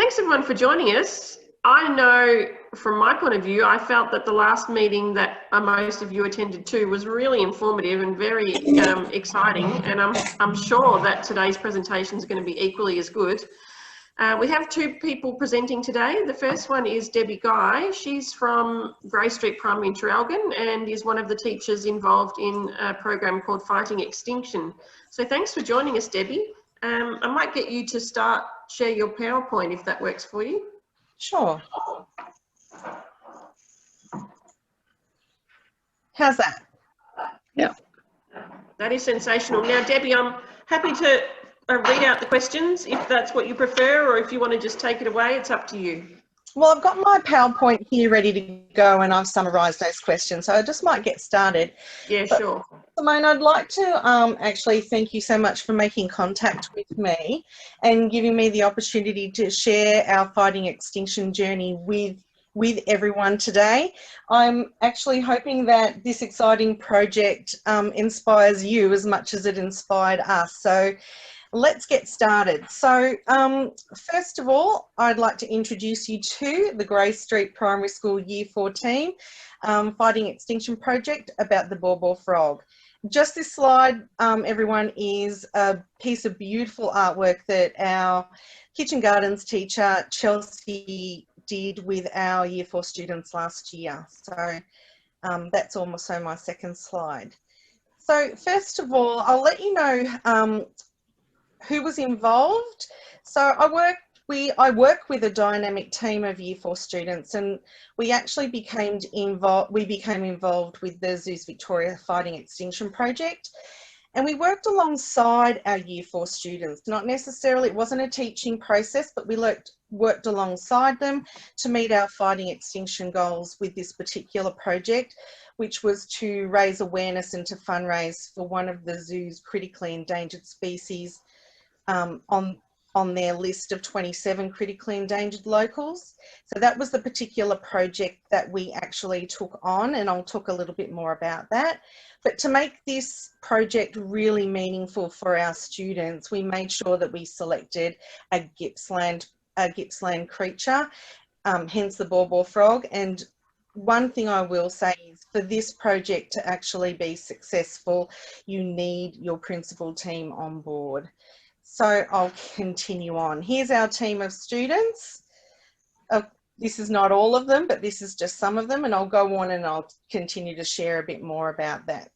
Thanks everyone for joining us. I know from my point of view, I felt that the last meeting that most of you attended to was really informative and very exciting, and I'm sure that today's presentation is going to be equally as good. We have two people presenting today. The first one is Debbie Guy. She's from Grey Street Primary in Traralgon and is one of the teachers involved in a program called Fighting Extinction. So thanks for joining us, Debbie. I might get you to share your PowerPoint if that works for you. Sure. How's that? Yeah. That is sensational. Now, Debbie, I'm happy to read out the questions if that's what you prefer, or if you want to just take it away, it's up to you. Well, I've got my PowerPoint here ready to go and I've summarised those questions, so I just might get started. Yeah, sure. Simone, I'd like to actually thank you so much for making contact with me and giving me the opportunity to share our Fighting Extinction journey with everyone today. I'm actually hoping that this exciting project inspires you as much as it inspired us. So let's get started. So first of all, I'd like to introduce you to the Grey Street Primary School Year 14 Fighting Extinction project about the Bawbaw frog. Just this slide, everyone, is a piece of beautiful artwork that our Kitchen Gardens teacher, Chelsea, did with our Year 4 students last year. So that's also my second slide. So first of all, I'll let you know who was involved. So I work with a dynamic team of Year 4 students, and we actually became involved with the Zoos Victoria Fighting Extinction project, and we worked alongside our Year 4 students. Not necessarily, it wasn't a teaching process, but we worked alongside them to meet our Fighting Extinction goals with this particular project, which was to raise awareness and to fundraise for one of the zoo's critically endangered species on their list of 27 critically endangered locals. So that was the particular project that we actually took on, and I'll talk a little bit more about that. But to make this project really meaningful for our students, we made sure that we selected a Gippsland creature, hence the Bawbaw frog. And one thing I will say is, for this project to actually be successful, you need your principal team on board. So I'll continue on. Here's our team of students. This is not all of them, but this is just some of them, and I'll go on and I'll continue to share a bit more about that.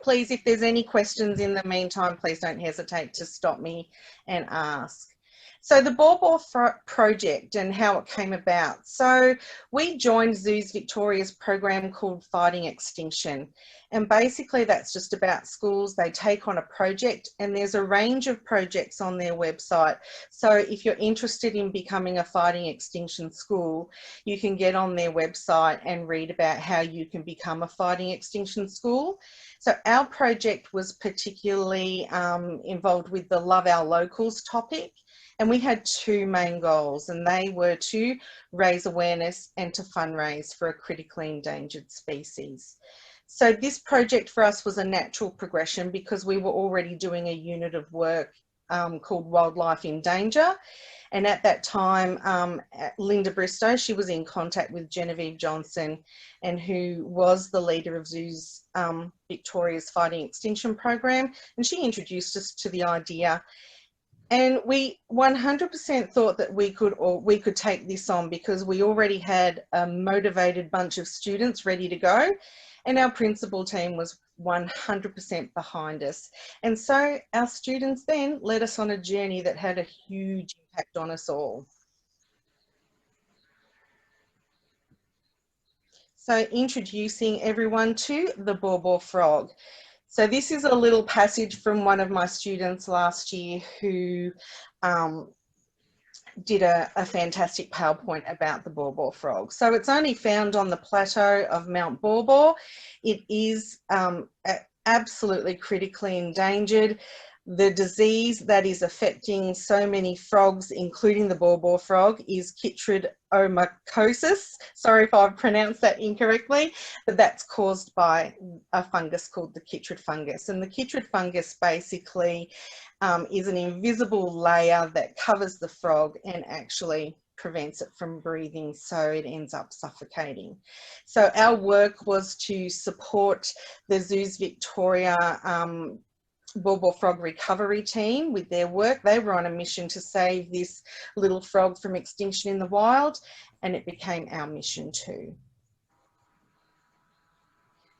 Please, if there's any questions in the meantime, please don't hesitate to stop me and ask. So the Bawbaw project and how it came about. So we joined Zoos Victoria's program called Fighting Extinction. And basically that's just about schools. They take on a project, and there's a range of projects on their website. So if you're interested in becoming a Fighting Extinction school, you can get on their website and read about how you can become a Fighting Extinction school. So our project was particularly involved with the Love Our Locals topic. And we had two main goals, and they were to raise awareness and to fundraise for a critically endangered species. So this project for us was a natural progression because we were already doing a unit of work called Wildlife in Danger. And at that time, Linda Bristow, she was in contact with Genevieve Johnson, and who was the leader of Zoos Victoria's Fighting Extinction program. And she introduced us to the idea. And we 100% thought that we could take this on because we already had a motivated bunch of students ready to go, and our principal team was 100% behind us. And so our students then led us on a journey that had a huge impact on us all. So introducing everyone to the Bawbaw frog. So this is a little passage from one of my students last year who did a fantastic PowerPoint about the Bawbaw frog. So it's only found on the plateau of Mount Bawbaw. It is absolutely critically endangered. The disease that is affecting so many frogs, including the bawbaw frog, is chytridomacosis. Sorry if I've pronounced that incorrectly, but that's caused by a fungus called the chytrid fungus. And the chytrid fungus basically is an invisible layer that covers the frog and actually prevents it from breathing, so it ends up suffocating. So our work was to support the Zoos Victoria bawbaw frog recovery team with their work. They were on a mission to save this little frog from extinction in the wild, and it became our mission too.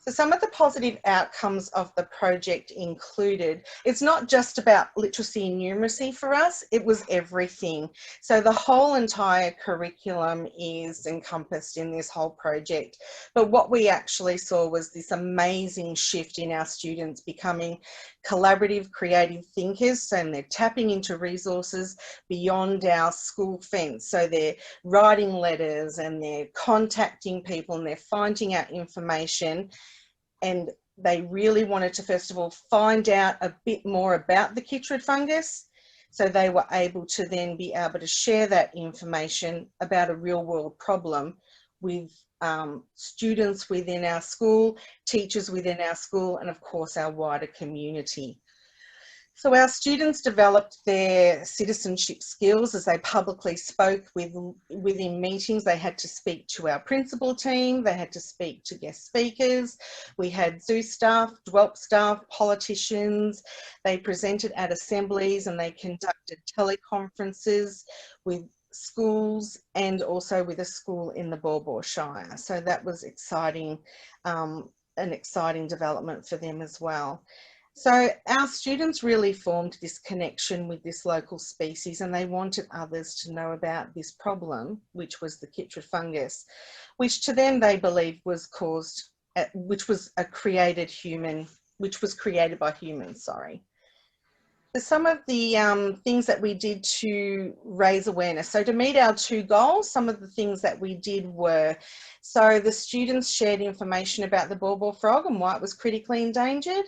So some of the positive outcomes of the project included, it's not just about literacy and numeracy for us, it was everything. So the whole entire curriculum is encompassed in this whole project. But what we actually saw was this amazing shift in our students becoming collaborative, creative thinkers. So they're tapping into resources beyond our school fence. So they're writing letters and they're contacting people and they're finding out information. And they really wanted to, first of all, find out a bit more about the chytrid fungus. So they were able to then be able to share that information about a real world problem with students within our school, teachers within our school, and of course our wider community. So our students developed their citizenship skills as they publicly spoke within meetings. They had to speak to our principal team, they had to speak to guest speakers. We had zoo staff, DWELP staff, politicians. They presented at assemblies and they conducted teleconferences with schools and also with a school in the Bawbaw Shire. So that was exciting, an exciting development for them as well. So our students really formed this connection with this local species and they wanted others to know about this problem, which was the chytrid fungus, which to them they believed was caused, which was created by humans, sorry. So some of the things that we did to raise awareness. So to meet our two goals, some of the things that we did were, so the students shared information about the bawbaw frog and why it was critically endangered.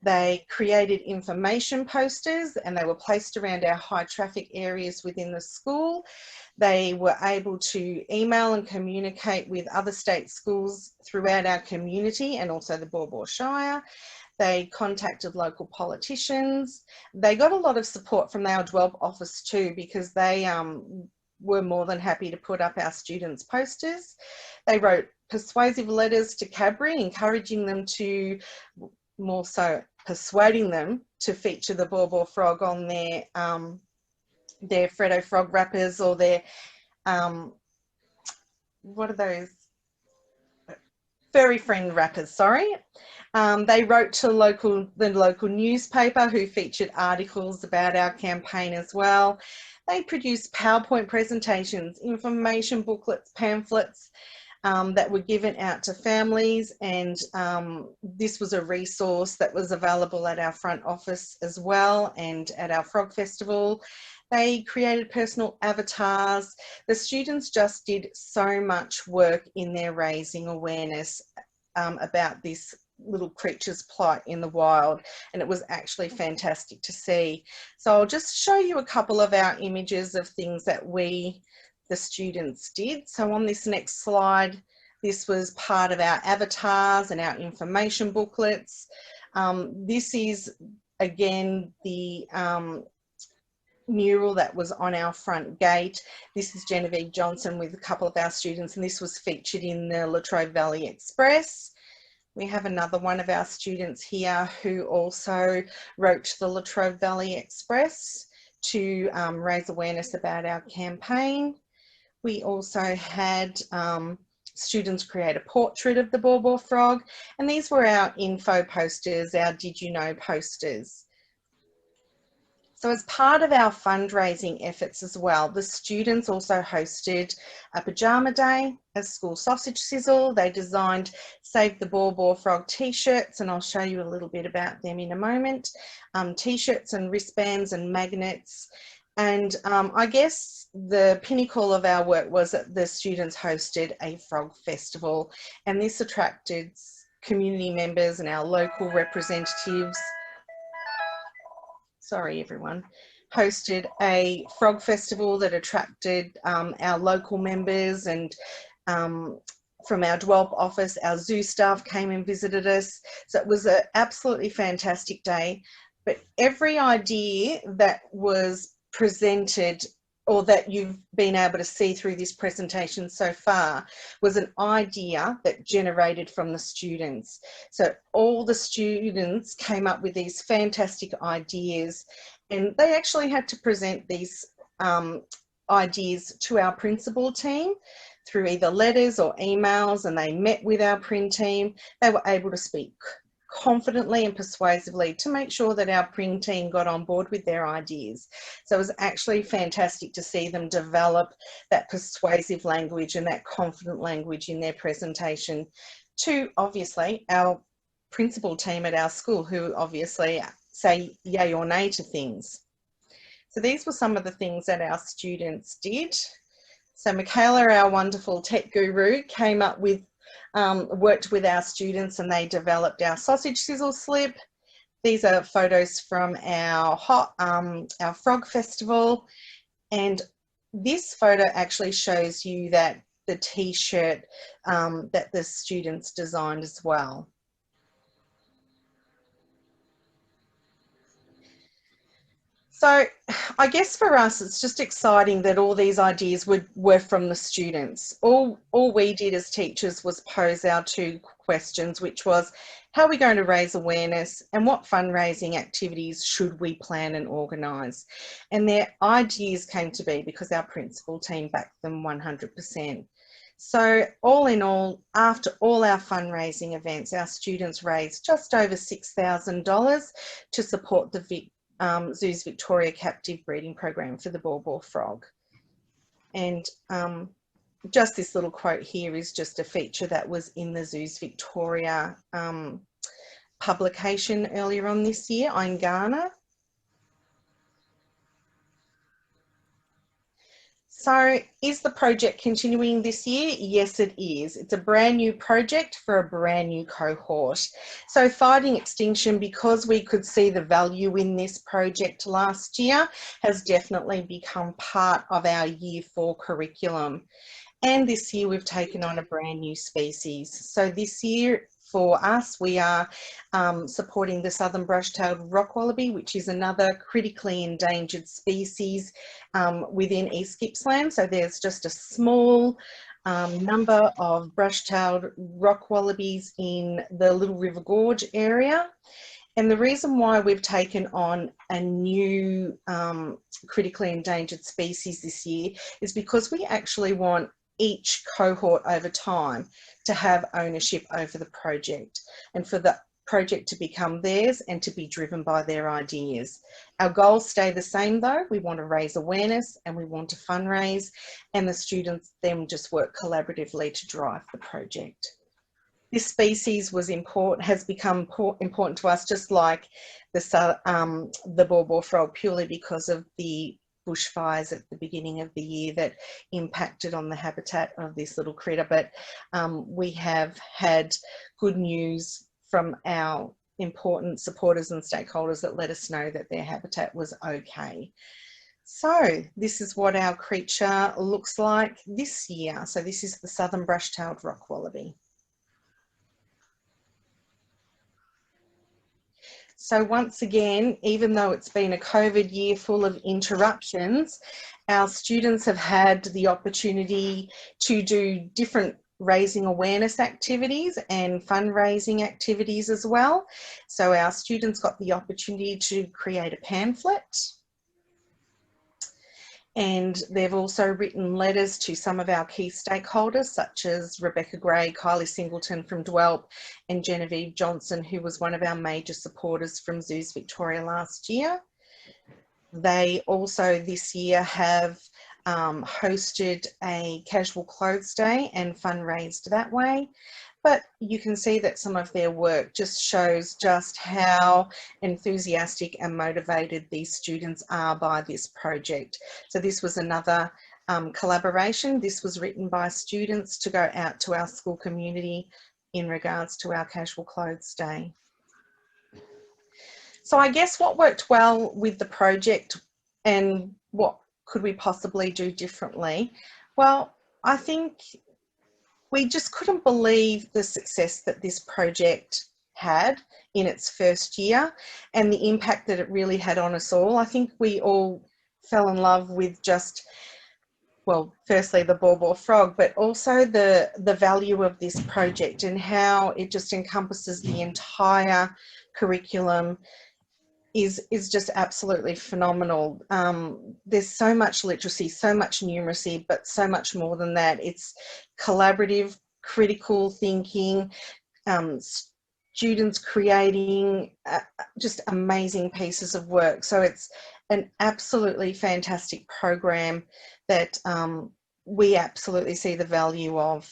They created information posters and they were placed around our high traffic areas within the school. They were able to email and communicate with other state schools throughout our community and also the Bawbaw Shire. They contacted local politicians. They got a lot of support from our DWELP office too, because they were more than happy to put up our students' posters. They wrote persuasive letters to Cadbury, encouraging them to, more so persuading them to feature the bawbaw frog on their Freddo frog wrappers or their, what are those? Furry friend wrappers, sorry. They wrote to the local newspaper who featured articles about our campaign as well. They produced PowerPoint presentations, information booklets, pamphlets, that were given out to families, and this was a resource that was available at our front office as well and at our Frog Festival. They created personal avatars. The students just did so much work in their raising awareness about this little creature's plight in the wild, and it was actually fantastic to see. So I'll just show you a couple of our images of things that the students did. So on this next slide, this was part of our avatars and our information booklets. This is again the mural that was on our front gate. This is Genevieve Johnson with a couple of our students, and this was featured in the Latrobe Valley Express. We have another one of our students here who also wrote to the Latrobe Valley Express to raise awareness about our campaign. We also had students create a portrait of the bawbaw frog, and these were our info posters, our Did You Know posters. So as part of our fundraising efforts as well, the students also hosted a pajama day, a school sausage sizzle. They designed Save the Bawbaw Frog t-shirts, and I'll show you a little bit about them in a moment. T-shirts and wristbands and magnets. And I guess the pinnacle of our work was that the students hosted a frog festival, and this attracted community members and our local representatives. sorry everyone, hosted a frog festival that attracted our local members, and from our DWELP office, our zoo staff came and visited us. So it was an absolutely fantastic day. But every idea that was presented, or that you've been able to see through this presentation so far, was an idea that generated from the students. So all the students came up with these fantastic ideas, and they actually had to present these ideas to our principal team through either letters or emails, and they met with our print team. They were able to speak confidently and persuasively to make sure that our print team got on board with their ideas. So it was actually fantastic to see them develop that persuasive language and that confident language in their presentation to, obviously, our principal team at our school, who obviously say yay or nay to things. So these were some of the things that our students did. So Michaela, our wonderful tech guru, came up with worked with our students, and they developed our sausage sizzle slip. These are photos from our frog festival, and this photo actually shows you that the t-shirt that the students designed as well. So I guess for us, it's just exciting that all these ideas were from the students. All we did as teachers was pose our two questions, which was, how are we going to raise awareness, and what fundraising activities should we plan and organise? And their ideas came to be because our principal team backed them 100%. So all in all, after all our fundraising events, our students raised just over $6,000 to support the Zoos Victoria captive breeding program for the ball frog. And just this little quote here is just a feature that was in the Zoos Victoria publication earlier on this year, in Ghana. So is the project continuing this year? Yes, it is. It's a brand new project for a brand new cohort. So Fighting Extinction, because we could see the value in this project last year, has definitely become part of our Year 4 curriculum. And this year we've taken on a brand new species. So this year, for us, we are supporting the southern brush-tailed rock wallaby, which is another critically endangered species within East Gippsland. So there's just a small number of brush-tailed rock wallabies in the Little River Gorge area. And the reason why we've taken on a new critically endangered species this year is because we actually want each cohort over time to have ownership over the project, and for the project to become theirs and to be driven by their ideas. Our goals stay the same though. We want to raise awareness and we want to fundraise, and the students then just work collaboratively to drive the project. This species was has become important to us, just like the ball frog, purely because of the bushfires at the beginning of the year that impacted on the habitat of this little critter. But we have had good news from our important supporters and stakeholders that let us know that their habitat was okay. So this is what our creature looks like this year. So this is the southern brush-tailed rock wallaby. So once again, even though it's been a COVID year full of interruptions, our students have had the opportunity to do different raising awareness activities and fundraising activities as well. So our students got the opportunity to create a pamphlet, and they've also written letters to some of our key stakeholders, such as Rebecca Gray, Kylie Singleton from DWELP, and Genevieve Johnson, who was one of our major supporters from Zoos Victoria last year. They also this year have hosted a casual clothes day and fundraised that way. But you can see that some of their work just shows just how enthusiastic and motivated these students are by this project. So this was another collaboration. This was written by students to go out to our school community in regards to our casual clothes day. So I guess what worked well with the project and what could we possibly do differently? Well, I think we just couldn't believe the success that this project had in its first year and the impact that it really had on us all. I think we all fell in love with just, well, firstly the Ball Frog, but also the value of this project and how it just encompasses the entire curriculum is just absolutely phenomenal. There's so much literacy, so much numeracy, but so much more than that. It's collaborative, critical thinking, students creating just amazing pieces of work. So it's an absolutely fantastic program that we absolutely see the value of.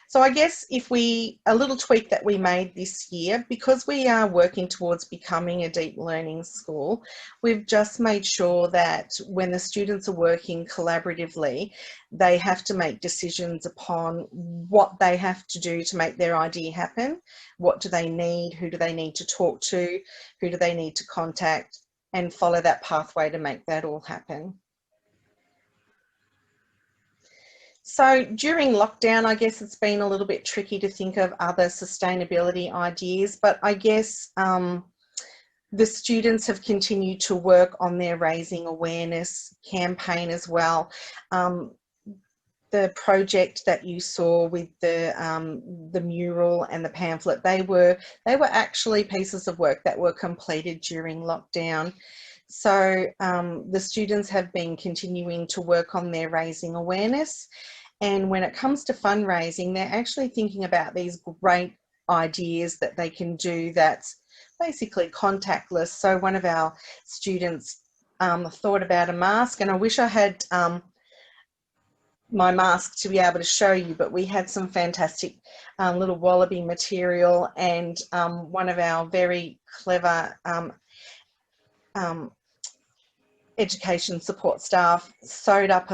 So I guess a little tweak that we made this year, because we are working towards becoming a deep learning school, we've just made sure that when the students are working collaboratively, they have to make decisions upon what they have to do to make their idea happen. What do they need? Who do they need to talk to? Who do they need to contact? And follow that pathway to make that all happen. So during lockdown, I guess it's been a little bit tricky to think of other sustainability ideas, but I guess the students have continued to work on their Raising Awareness campaign as well. The project that you saw with the mural and the pamphlet, they were actually pieces of work that were completed during lockdown. So the students have been continuing to work on their Raising Awareness. And when it comes to fundraising, they're actually thinking about these great ideas that they can do that's basically contactless. So one of our students thought about a mask, and I wish I had my mask to be able to show you, but we had some fantastic little Wallaby material, and one of our very clever education support staff sewed up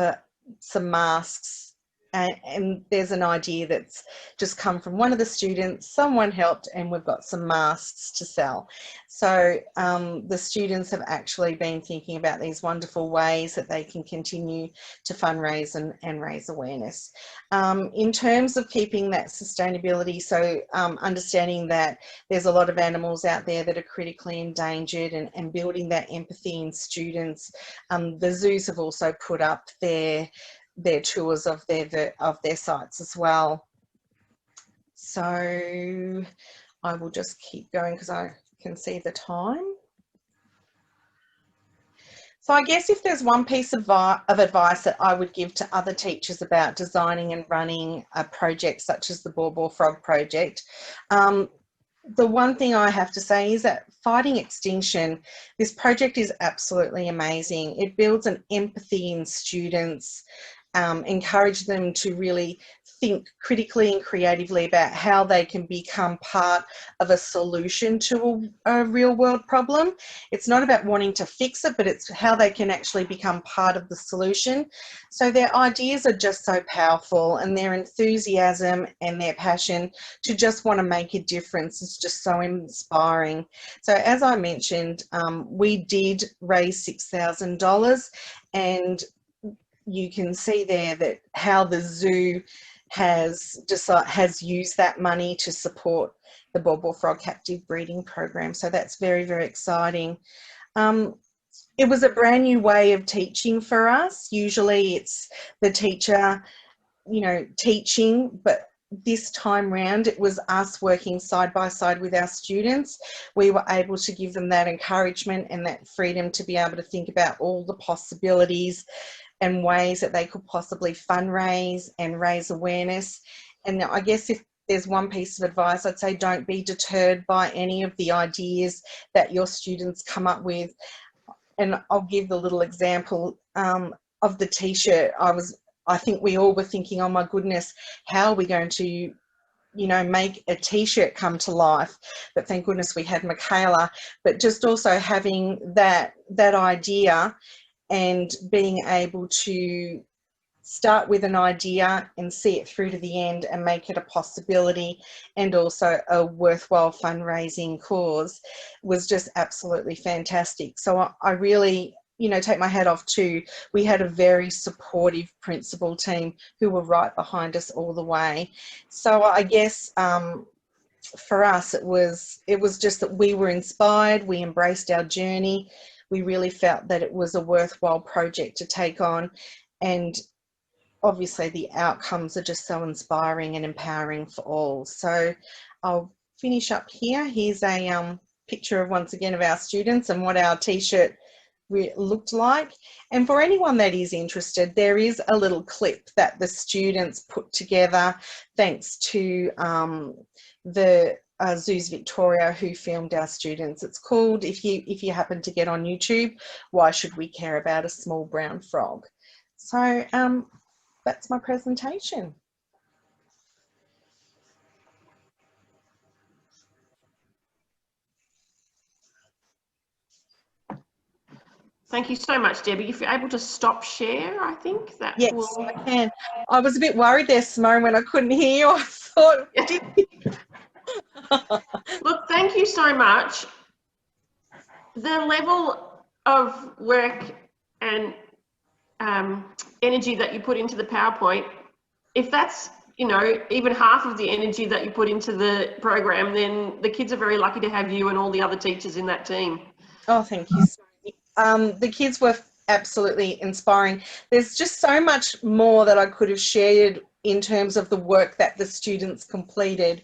some masks, and there's an idea that's just come from one of the students. Someone helped, and we've got some masks to sell. So the students have actually been thinking about these wonderful ways that they can continue to fundraise and raise awareness. In terms of keeping that sustainability, so understanding that there's a lot of animals out there that are critically endangered, and building that empathy in students. The zoos have also put up their tours of their sites as well. So I will just keep going because I can see the time. So I guess if there's one piece of advice that I would give to other teachers about designing and running a project such as the Ball Frog project, the one thing I have to say is that Fighting Extinction, this project is absolutely amazing. It builds an empathy in students, encourage them to really think critically and creatively about how they can become part of a solution to a real world problem. It's not about wanting to fix it, but it's how they can actually become part of the solution. So their ideas are just so powerful, and their enthusiasm and their passion to just want to make a difference is just so inspiring. So as I mentioned, we did raise $6,000, and you can see there that how the zoo has used that money to support the Ball Frog captive breeding program. So that's very, very exciting. It was a brand new way of teaching for us. Usually it's the teacher, you know, teaching, but this time round it was us working side by side with our students. We were able to give them that encouragement and that freedom to be able to think about all the possibilities and ways that they could possibly fundraise and raise awareness. And I guess if there's one piece of advice, I'd say don't be deterred by any of the ideas that your students come up with. And I'll give the little example of the t-shirt. I think we all were thinking, oh my goodness, how are we going to, you know, make a t-shirt come to life? But thank goodness we had Michaela. But just also having that idea and being able to start with an idea and see it through to the end and make it a possibility and also a worthwhile fundraising cause was just absolutely fantastic. So I really, you know, take my hat off to, we had a very supportive principal team who were right behind us all the way. So I guess for us, it was just that we were inspired, we embraced our journey, we really felt that it was a worthwhile project to take on, and obviously the outcomes are just so inspiring and empowering for all. So I'll finish up here. Here's a picture of, once again, of our students and what our t-shirt looked like. And for anyone that is interested, there is a little clip that the students put together thanks to the Zoos Victoria, who filmed our students. It's called, if you happen to get on YouTube, Why Should We Care About a Small Brown Frog? So that's my presentation. Thank you so much, Debbie. If you're able to stop share, I think that Yes, will... I can. I was a bit worried there, Simone, when I couldn't hear you. I thought... Look, thank you so much. The level of work and energy that you put into the PowerPoint, if that's, you know, even half of the energy that you put into the program, then the kids are very lucky to have you and all the other teachers in that team. Oh, thank you. The kids were absolutely inspiring. There's just so much more that I could have shared in terms of the work that the students completed.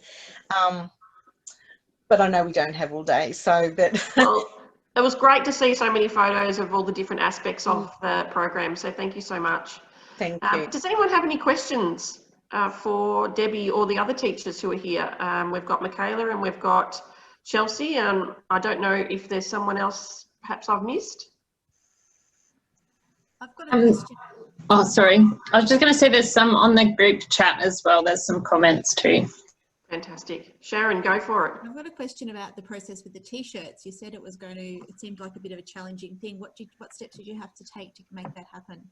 But I know we don't have all day, so but well, it was great to see so many photos of all the different aspects of the program, so thank you so much. Thank you. Does anyone have any questions for Debbie or the other teachers who are here? We've got Michaela and we've got Chelsea, and I don't know if there's someone else perhaps I've missed. I've got a question. Oh, sorry. I was just going to say there's some on the group chat as well. There's some comments too. Fantastic. Sharon, go for it. I've got a question about the process with the t-shirts. You said it seemed like a bit of a challenging thing. What steps did you have to take to make that happen?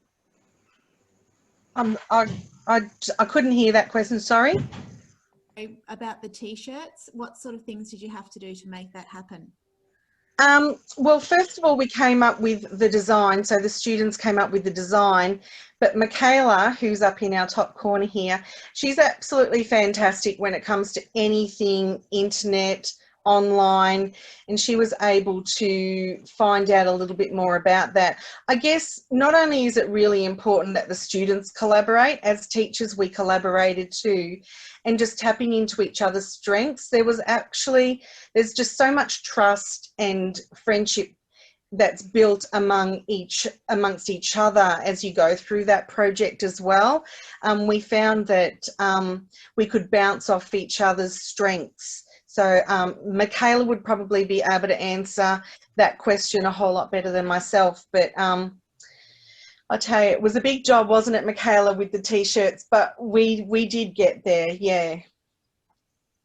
I couldn't hear that question, sorry. About the t-shirts, what sort of things did you have to do to make that happen? Well, first of all, we came up with the design. So the students came up with the design, but Michaela, who's up in our top corner here, she's absolutely fantastic when it comes to anything internet, online, and she was able to find out a little bit more about that. I guess not only is it really important that the students collaborate, as teachers we collaborated too, and just tapping into each other's strengths. There's just so much trust and friendship that's built amongst each other as you go through that project as well. We found that we could bounce off each other's strengths. So Michaela would probably be able to answer that question a whole lot better than myself. But I tell you, it was a big job, wasn't it, Michaela, with the t-shirts? But we did get there, yeah.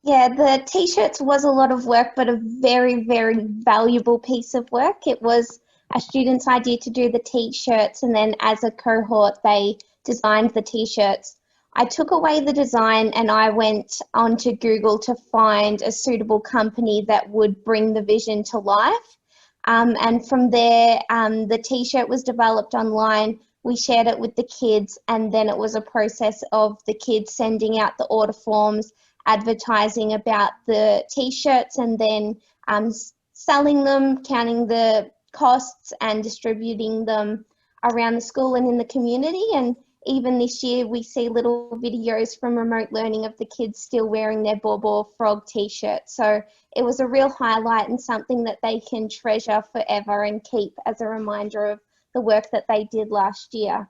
Yeah, the t-shirts was a lot of work, but a very, very valuable piece of work. It was a student's idea to do the t-shirts, and then as a cohort, they designed the t-shirts. I took away the design and I went onto Google to find a suitable company that would bring the vision to life. And from there, the t-shirt was developed online. We shared it with the kids, and then it was a process of the kids sending out the order forms, advertising about the t-shirts, and then selling them, counting the costs and distributing them around the school and in the community. And even this year we see little videos from remote learning of the kids still wearing their Bobo Frog t-shirts. So it was a real highlight and something that they can treasure forever and keep as a reminder of the work that they did last year.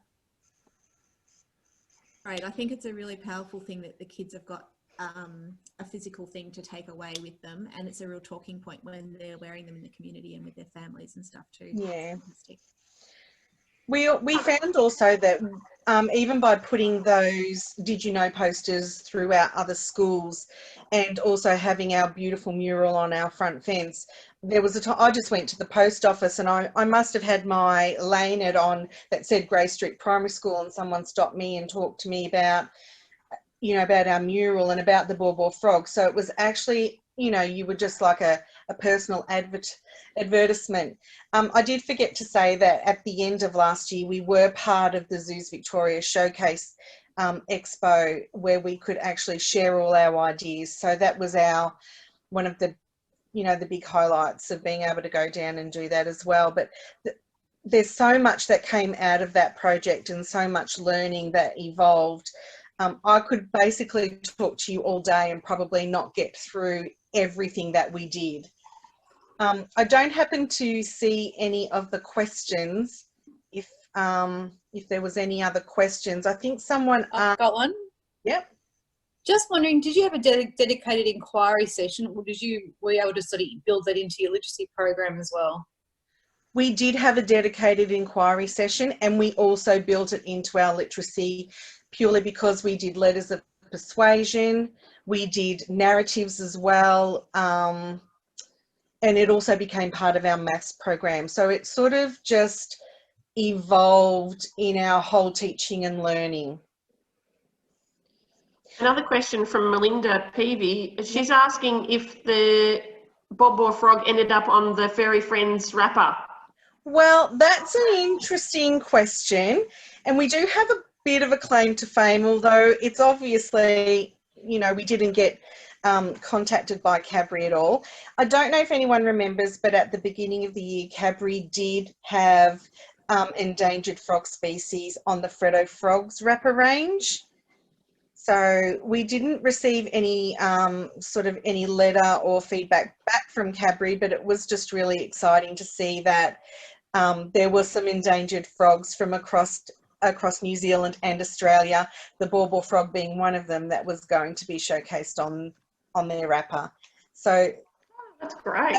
Right, I think it's a really powerful thing that the kids have got a physical thing to take away with them, and it's a real talking point when they're wearing them in the community and with their families and stuff too. Yeah. Fantastic. We found also that even by putting those Did You Know posters throughout other schools and also having our beautiful mural on our front fence, there was a time I just went to the post office, and I must have had my lanyard on that said Grey Street Primary School, and someone stopped me and talked to me about, you know, about our mural and about the Bawbaw Frog. So it was actually, you know, you were just like a personal advertisement. I did forget to say that at the end of last year, we were part of the Zoos Victoria Showcase Expo, where we could actually share all our ideas. So that was one of the, you know, the big highlights of being able to go down and do that as well. But there's so much that came out of that project and so much learning that evolved. I could basically talk to you all day and probably not get through everything that we did. I don't happen to see any of the questions. If there was any other questions, I think someone I've got one. Yep. Just wondering, did you have a dedicated inquiry session, or were you able to sort of build that into your literacy program as well? We did have a dedicated inquiry session, and we also built it into our literacy purely because we did letters of persuasion, we did narratives as well, and it also became part of our maths program. So it sort of just evolved in our whole teaching and learning. Another question from Melinda Peavy. She's asking if the Bawbaw Frog ended up on the Fairy Friends wrapper. Well, that's an interesting question, and we do have a bit of a claim to fame, although it's obviously, you know, we didn't get contacted by Cadbury at all. I don't know if anyone remembers, but at the beginning of the year, Cadbury did have endangered frog species on the Freddo Frogs wrapper range. So we didn't receive any any letter or feedback back from Cadbury, but it was just really exciting to see that there were some endangered frogs from across New Zealand and Australia, the Bawbaw frog being one of them, that was going to be showcased on their wrapper. So that's great.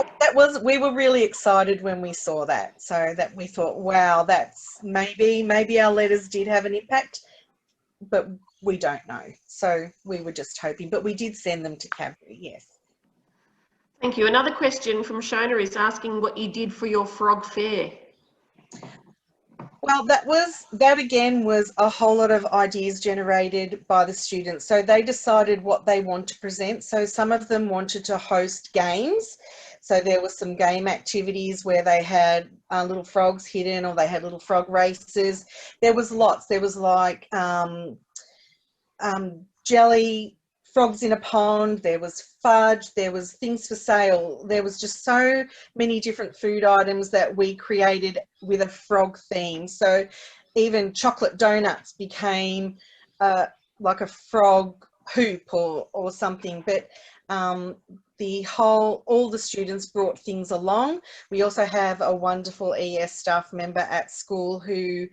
We were really excited when we saw that. So that we thought, wow, that's maybe our letters did have an impact, but we don't know. So we were just hoping, but we did send them to Cadbury, yes. Thank you. Another question from Shona is asking what you did for your frog fair. Well, that again was a whole lot of ideas generated by the students. So they decided what they want to present. So some of them wanted to host games. So there were some game activities where they had little frogs hidden, or they had little frog races. There was lots. There was like jelly, frogs in a pond, there was fudge, there was things for sale. There was just so many different food items that we created with a frog theme. So even chocolate donuts became like a frog hoop or something. But all the students brought things along. We also have a wonderful ES staff member at school who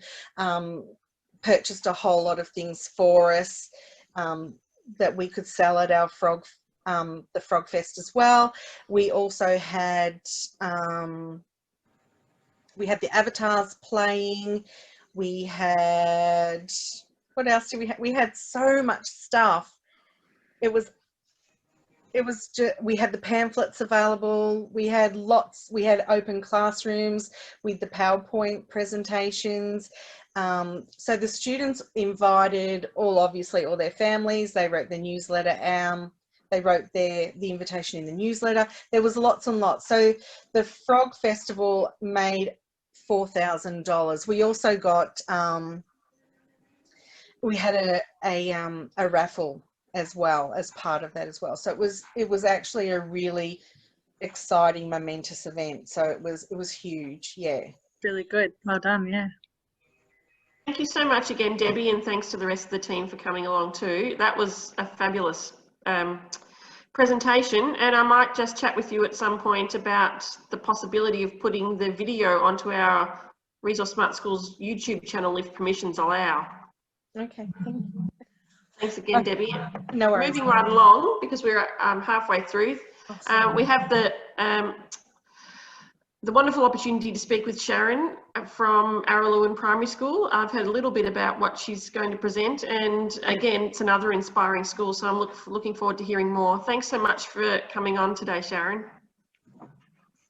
purchased a whole lot of things for us that we could sell at our the Frog Fest as well. We also had the avatars playing. We had, what else did we have? We had so much stuff. We had the pamphlets available. We had open classrooms with the PowerPoint presentations. So the students invited obviously all their families. They wrote the newsletter. They wrote the invitation in the newsletter. There was lots and lots. So the Frog Festival made $4,000. We also got we had a raffle as well as part of that as well. So it was actually a really exciting, momentous event. So it was huge. Yeah. Really good. Well done. Yeah. Thank you so much again, Debbie, and thanks to the rest of the team for coming along too. That was a fabulous presentation, and I might just chat with you at some point about the possibility of putting the video onto our ResourceSmart Schools YouTube channel if permissions allow. Okay. Thanks again, Debbie. No worries. Moving right along, because we're halfway through, we have the wonderful opportunity to speak with Sharon from Araluen Primary School. I've heard a little bit about what she's going to present, and again, it's another inspiring school, so I'm looking forward to hearing more. Thanks so much for coming on today, Sharon.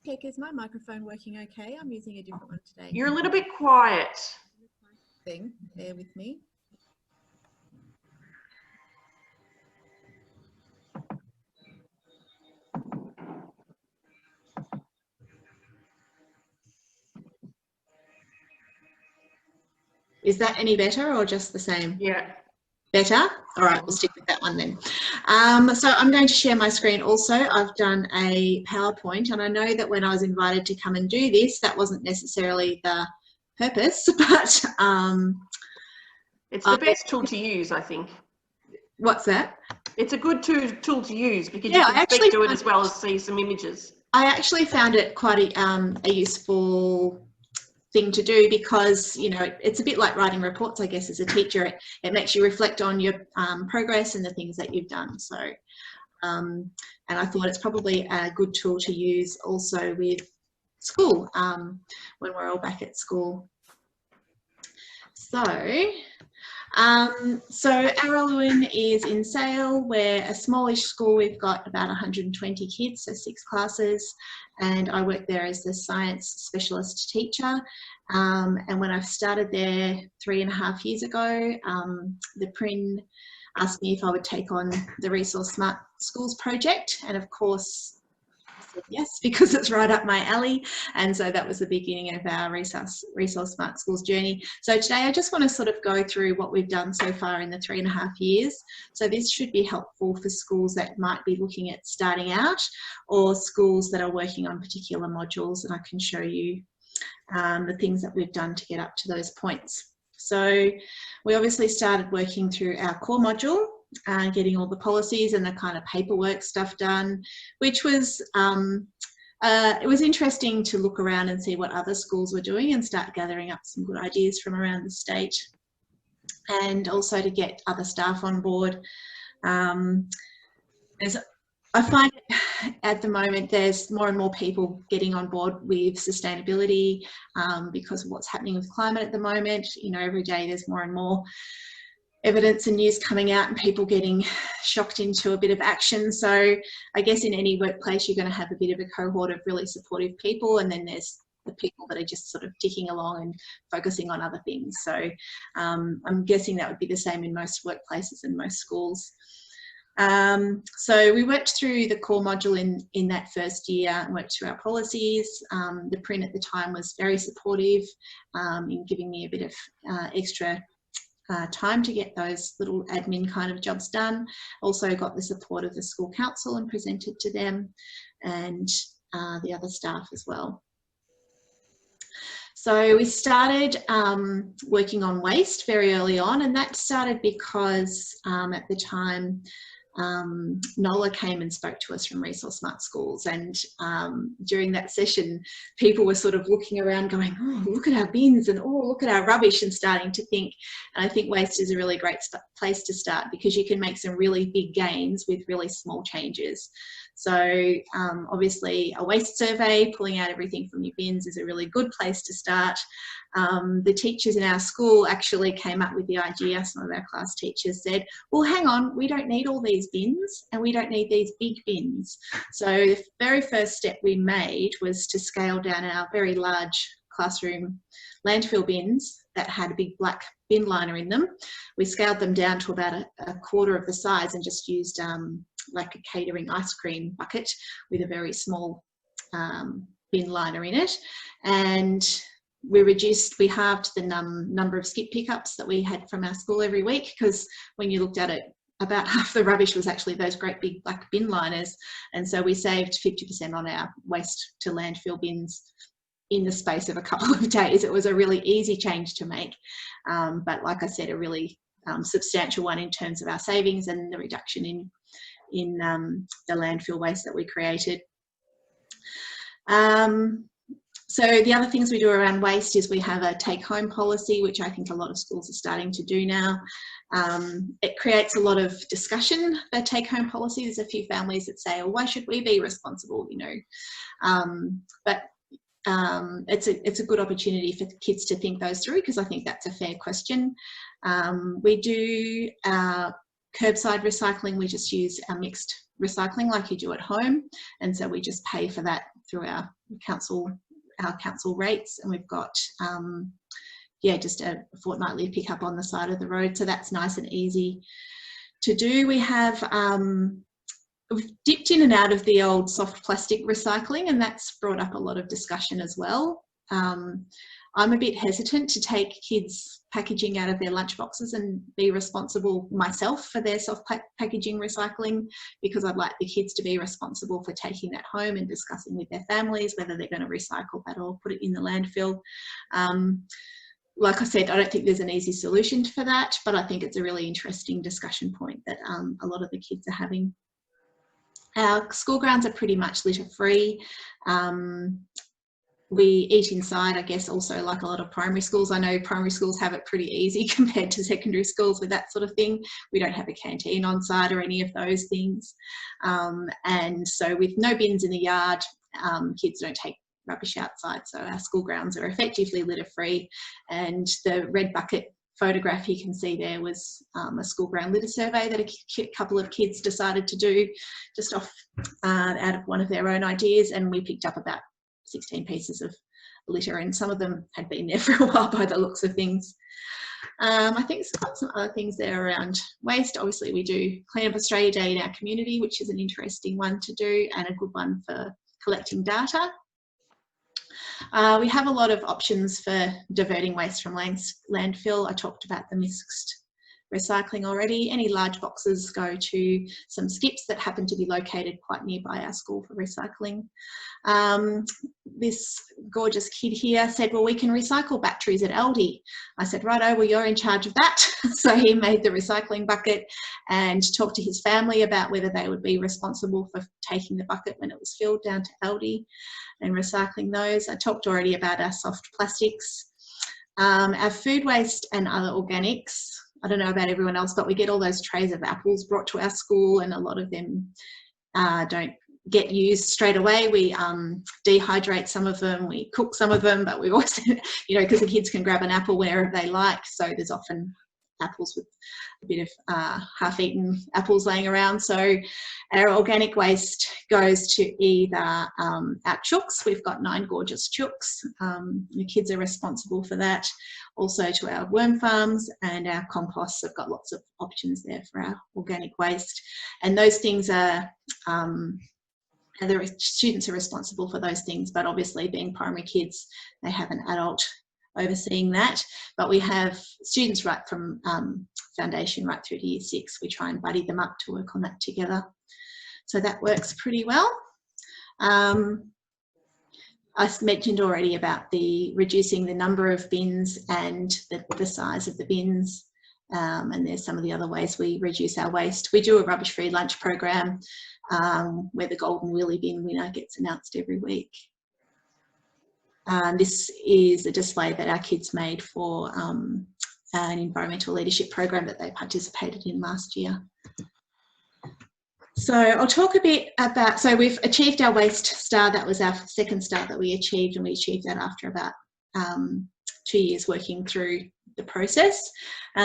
Heck, is my microphone working okay? I'm using a different one today. You're a little bit quiet. Bear with me. Is that any better or just the same? Yeah. Better? All right, we'll stick with that one then. So I'm going to share my screen also. I've done a PowerPoint, and I know that when I was invited to come and do this, that wasn't necessarily the purpose, but it's the best tool to use, I think. What's that? It's a good tool to use because Yeah, you can speak to it as well as see some images. I actually found it quite a useful thing to do because, you know, it's a bit like writing reports, I guess, as a teacher. It makes you reflect on your progress and the things that you've done. So, and I thought it's probably a good tool to use also with school when we're all back at school. So Araluen is in Sale. We're a smallish school. We've got about 120 kids, so 6 classes, and I work there as the science specialist teacher. And when I started there 3.5 years ago, the PRIN asked me if I would take on the ResourceSmart Schools project, and of course I said yes, because it's right up my alley. And so that was the beginning of our ResourceSmart Schools journey. So today I just want to sort of go through what we've done so far in the 3.5 years. So this should be helpful for schools that might be looking at starting out, or schools that are working on particular modules, and I can show you the things that we've done to get up to those points. So we obviously started working through our core module, getting all the policies and the kind of paperwork stuff done, which was, it was interesting to look around and see what other schools were doing and start gathering up some good ideas from around the state, and also to get other staff on board. I find at the moment there's more and more people getting on board with sustainability because of what's happening with climate at the moment. You know, every day there's more and more evidence and news coming out and people getting shocked into a bit of action. So I guess in any workplace you're going to have a bit of a cohort of really supportive people, and then there's the people that are just sort of ticking along and focusing on other things. So I'm guessing that would be the same in most workplaces and most schools. So we worked through the core module in that first year and worked through our policies. The PRIN at the time was very supportive in giving me a bit of extra time to get those little admin kind of jobs done. Also got the support of the school council and presented to them, and the other staff as well. So we started working on waste very early on, and that started because at the time Nola came and spoke to us from ResourceSmart Schools, and during that session people were sort of looking around going, oh, look at our bins, and oh, look at our rubbish, and starting to think. And I think waste is a really great place to start because you can make some really big gains with really small changes. So obviously a waste survey, pulling out everything from your bins, is a really good place to start. The teachers in our school actually came up with the idea. Some of our class teachers said, well, hang on, we don't need all these bins and we don't need these big bins. So the very first step we made was to scale down our very large classroom landfill bins that had a big black bin liner in them. We scaled them down to about a quarter of the size and just used like a catering ice cream bucket with a very small bin liner in it. And we halved the number of skip pickups that we had from our school every week, because when you looked at it, about half the rubbish was actually those great big black bin liners. And so we saved 50% on our waste to landfill bins in the space of a couple of days. It was a really easy change to make, but like I said, a really substantial one in terms of our savings and the reduction in the landfill waste that we created. So the other things we do around waste is we have a take-home policy, which I think a lot of schools are starting to do now. It creates a lot of discussion, the take-home policy. There's a few families that say, oh, why should we be responsible, you know? But it's a good opportunity for kids to think those through, because I think that's a fair question. We do curbside recycling. We just use our mixed recycling like you do at home, and so we just pay for that through our council rates, and we've got just a fortnightly pickup on the side of the road, so that's nice and easy to do. We have we've dipped in and out of the old soft plastic recycling, and that's brought up a lot of discussion as well. I'm a bit hesitant to take kids' packaging out of their lunchboxes and be responsible myself for their soft packaging recycling, because I'd like the kids to be responsible for taking that home and discussing with their families whether they're going to recycle that or put it in the landfill. Like I said, I don't think there's an easy solution for that, but I think it's a really interesting discussion point that a lot of the kids are having. Our school grounds are pretty much litter free. We eat inside, I guess, also like a lot of primary schools. I know primary schools have it pretty easy compared to secondary schools with that sort of thing. We don't have a canteen on site or any of those things. And so with no bins in the yard, kids don't take rubbish outside. So our school grounds are effectively litter free. And the red bucket photograph you can see there was a school ground litter survey that a couple of kids decided to do just off out of one of their own ideas. And we picked up about 16 pieces of litter, and some of them had been there for a while by the looks of things. I think it's got some other things there around waste. Obviously we do Clean Up Australia Day in our community, which is an interesting one to do and a good one for collecting data. We have a lot of options for diverting waste from landfill. I talked about the mixed recycling already. Any large boxes go to some skips that happen to be located quite nearby our school for recycling. This gorgeous kid here said, well, we can recycle batteries at Aldi. I said, righto, well, you're in charge of that. So he made the recycling bucket and talked to his family about whether they would be responsible for taking the bucket when it was filled down to Aldi and recycling those. I talked already about our soft plastics. Our food waste and other organics, I don't know about everyone else, but we get all those trays of apples brought to our school, and a lot of them don't get used straight away. We dehydrate some of them, we cook some of them, but we also, you know, because the kids can grab an apple wherever they like, so there's often apples with a bit of half-eaten apples laying around. So our organic waste goes to either our chooks. We've got 9 gorgeous chooks. The kids are responsible for that. Also to our worm farms and our composts. I've got lots of options there for our organic waste. And those things are, and the students are responsible for those things, but obviously being primary kids, they have an adult overseeing that. But we have students right from foundation right through to year 6. We try and buddy them up to work on that together. So that works pretty well. I mentioned already about the reducing the number of bins and the size of the bins. And there's some of the other ways we reduce our waste. We do a rubbish-free lunch program where the Golden Willy bin winner gets announced every week. This is a display that our kids made for an environmental leadership program that they participated in last year. So I'll talk a bit about, so we've achieved our waste star. That was our second star that we achieved, and we achieved that after about 2 years working through the process.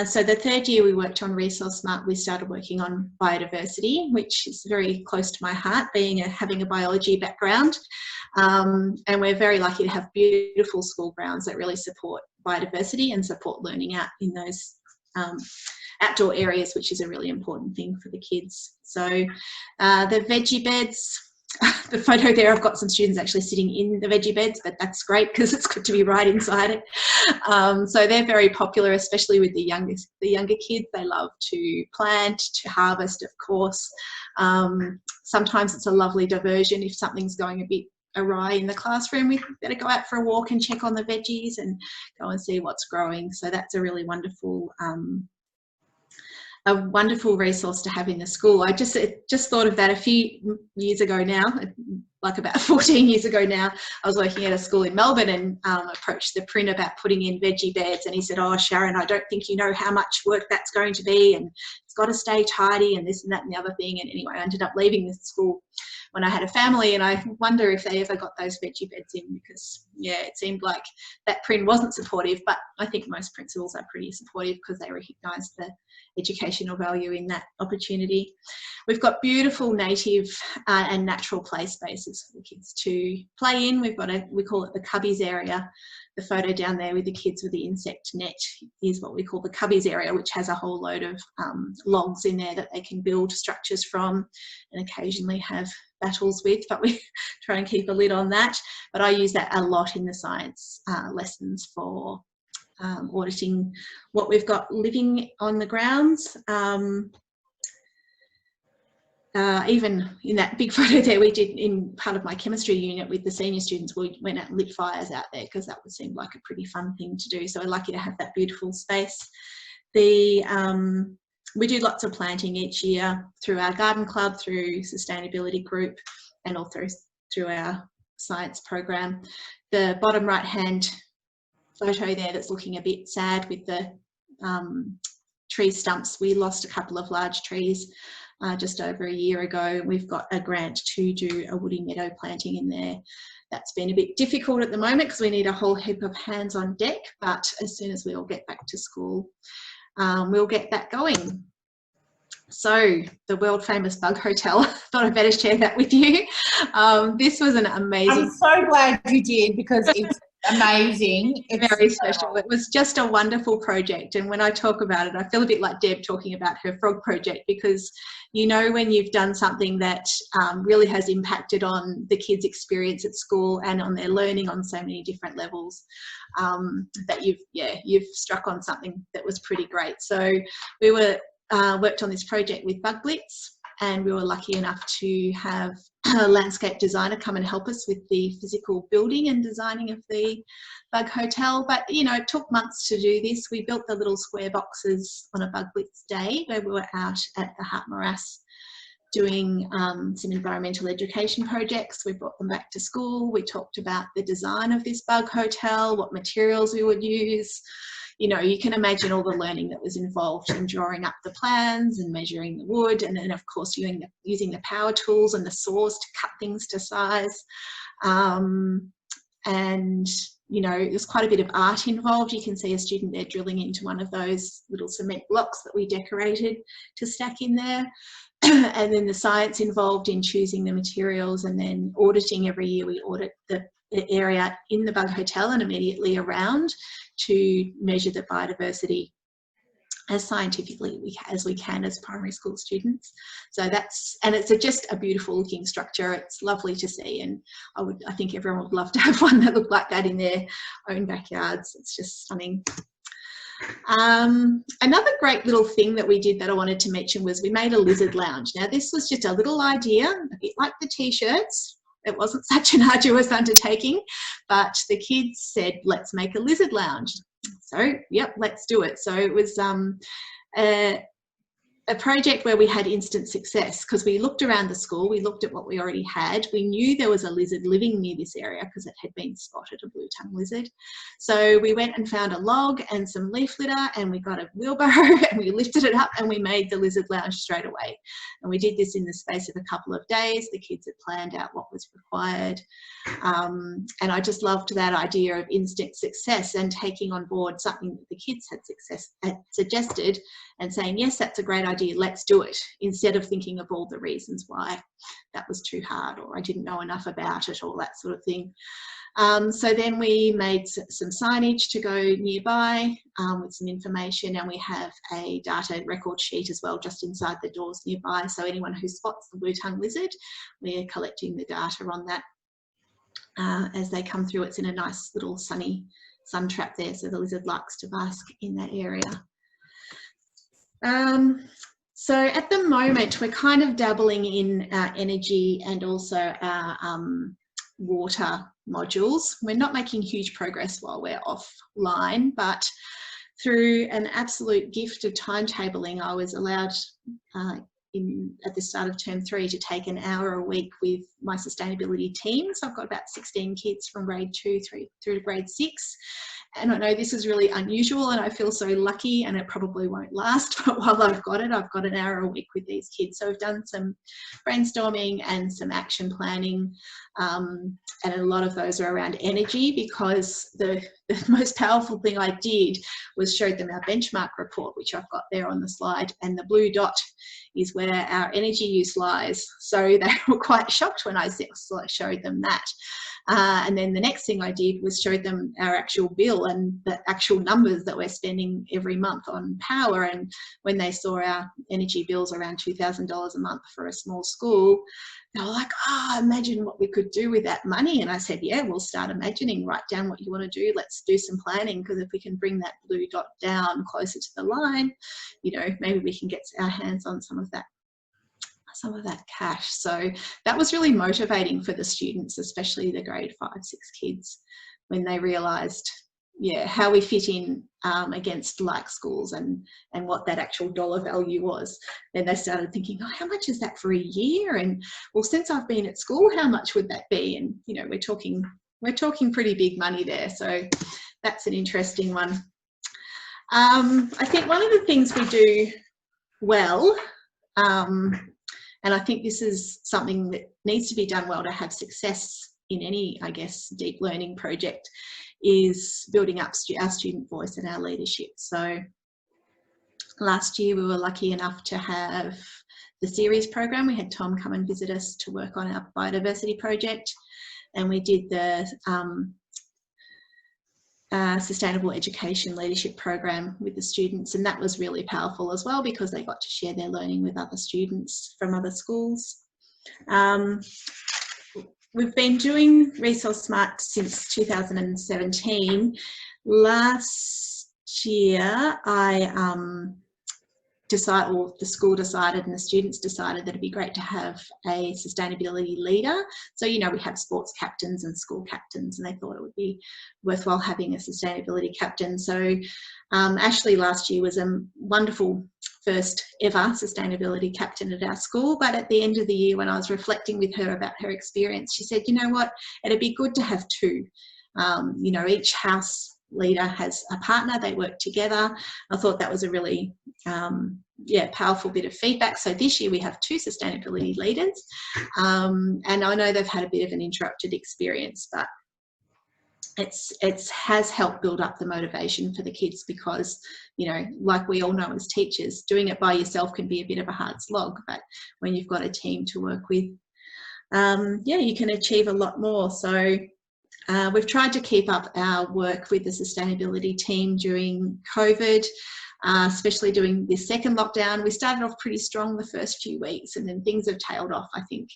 So the third year we worked on ResourceSmart, we started working on biodiversity, which is very close to my heart, having a biology background. And we're very lucky to have beautiful school grounds that really support biodiversity and support learning out in those outdoor areas, which is a really important thing for the kids. So the veggie beds, the photo there, I've got some students actually sitting in the veggie beds, but that's great because it's good to be right inside it. So they're very popular, especially with the younger kids. They love to plant, to harvest, of course. Sometimes it's a lovely diversion if something's going a bit awry in the classroom. We better go out for a walk and check on the veggies and go and see what's growing. So that's a really wonderful resource to have in the school. I just thought of that a few years ago now, like about 14 years ago now. I was working at a school in Melbourne and approached the print about putting in veggie beds, and he said, oh, Sharon, I don't think you know how much work that's going to be, and it's got to stay tidy and this and that and the other thing. And anyway, I ended up leaving this school when I had a family, and I wonder if they ever got those veggie beds in, because yeah, it seemed like that print wasn't supportive, but I think most principals are pretty supportive because they recognise the educational value in that opportunity. We've got beautiful native and natural play spaces for the kids to play in. We've got we call it the cubbies area. The photo down there with the kids with the insect net is what we call the cubbies area, which has a whole load of logs in there that they can build structures from and occasionally have battles with, but we try and keep a lid on that. But I use that a lot in the science lessons for auditing what we've got living on the grounds. Even in that big photo there, we did in part of my chemistry unit with the senior students, we went out and lit fires out there because that would seem like a pretty fun thing to do. So we're lucky to have that beautiful space. We do lots of planting each year through our garden club, through sustainability group, and also through our science program. The bottom right hand photo there that's looking a bit sad with the tree stumps, we lost a couple of large trees just over a year ago. We've got a grant to do a woody meadow planting in there. That's been a bit difficult at the moment because we need a whole heap of hands on deck, but as soon as we all get back to school, we'll get that going. So the world famous bug hotel, thought I'd better share that with you. This was an amazing. I'm so glad you did, because it's amazing. It's very special. It was just a wonderful project, and when I talk about it, I feel a bit like Deb talking about her frog project, because you know when you've done something that really has impacted on the kids' experience at school and on their learning on so many different levels, that you've struck on something that was pretty great. So we worked on this project with Bug Blitz, and we were lucky enough to have a landscape designer come and help us with the physical building and designing of the bug hotel. But you know, it took months to do this. We built the little square boxes on a Bug Blitz day where we were out at the Hart Morass doing some environmental education projects. We brought them back to school. We talked about the design of this bug hotel, what materials we would use. You know, you can imagine all the learning that was involved in drawing up the plans and measuring the wood, and then of course using the power tools and the saws to cut things to size. And you know, there's quite a bit of art involved. You can see a student there drilling into one of those little cement blocks that we decorated to stack in there. And then the science involved in choosing the materials, and then auditing. Every year we audit the area in the bug hotel and immediately around to measure the biodiversity as scientifically as we can as primary school students. So it's just a beautiful looking structure. It's lovely to see, and I think everyone would love to have one that looked like that in their own backyards. It's just stunning. Another great little thing that we did that I wanted to mention was we made a lizard lounge. Now this was just a little idea, a bit like the t-shirts. It wasn't such an arduous undertaking, but the kids said, let's make a lizard lounge. So, yep, let's do it. So it was a project where we had instant success, because we looked around the school, we looked at what we already had. We knew there was a lizard living near this area because it had been spotted, a blue-tongued lizard. So we went and found a log and some leaf litter, and we got a wheelbarrow and we lifted it up and we made the lizard lounge straight away. And we did this in the space of a couple of days. The kids had planned out what was required. And I just loved that idea of instant success and taking on board something that the kids had suggested and saying, yes, that's a great idea, let's do it, instead of thinking of all the reasons why that was too hard or I didn't know enough about it, or that sort of thing. So then we made some signage to go nearby with some information, and we have a data record sheet as well just inside the doors nearby. So anyone who spots the blue-tongued lizard, we're collecting the data on that as they come through. It's in a nice little sunny sun trap there, so the lizard likes to bask in that area. So at the moment we're kind of dabbling in our energy and also our water modules. We're not making huge progress while we're offline, but through an absolute gift of timetabling, I was allowed at the start of term 3 to take an hour a week with my sustainability team. So I've got about 16 kids from grade 2 through to grade 6. And I know this is really unusual and I feel so lucky, and it probably won't last, but while I've got it, I've got an hour a week with these kids. So we've done some brainstorming and some action planning, and a lot of those are around energy, because the most powerful thing I did was showed them our benchmark report, which I've got there on the slide, and the blue dot is where our energy use lies. So they were quite shocked when I showed them that. And then the next thing I did was show them our actual bill and the actual numbers that we're spending every month on power. And when they saw our energy bills around $2,000 a month for a small school, they were like, oh, imagine what we could do with that money. And I said, yeah, we'll start imagining, write down what you want to do. Let's do some planning, because if we can bring that blue dot down closer to the line, you know, maybe we can get our hands on some of that cash. So that was really motivating for the students, especially the grade 5, 6 kids, when they realised, yeah, how we fit in against like schools and what that actual dollar value was. Then they started thinking, oh, how much is that for a year? And well, since I've been at school, how much would that be? And you know, we're talking pretty big money there. So that's an interesting one. I think one of the things we do well, and I think this is something that needs to be done well to have success in any, I guess, deep learning project, is building up our student voice and our leadership. So last year we were lucky enough to have the series program. We had Tom come and visit us to work on our biodiversity project, and we did the sustainable education leadership program with the students, and that was really powerful as well, because they got to share their learning with other students from other schools. We've been doing ResourceSmart since 2017. Last year the school decided and the students decided that it'd be great to have a sustainability leader. So, you know, we have sports captains and school captains, and they thought it would be worthwhile having a sustainability captain. So Ashley last year was a wonderful first ever sustainability captain at our school. But at the end of the year, when I was reflecting with her about her experience, she said, you know what, it'd be good to have 2. You know, each house leader has a partner, they work together. I thought that was a really powerful bit of feedback. So this year we have 2 sustainability leaders, and I know they've had a bit of an interrupted experience, but it has helped build up the motivation for the kids, because, you know, like we all know as teachers, doing it by yourself can be a bit of a hard slog, but when you've got a team to work with, you can achieve a lot more. So we've tried to keep up our work with the sustainability team during COVID, especially during this second lockdown. We started off pretty strong the first few weeks, and then things have tailed off. I think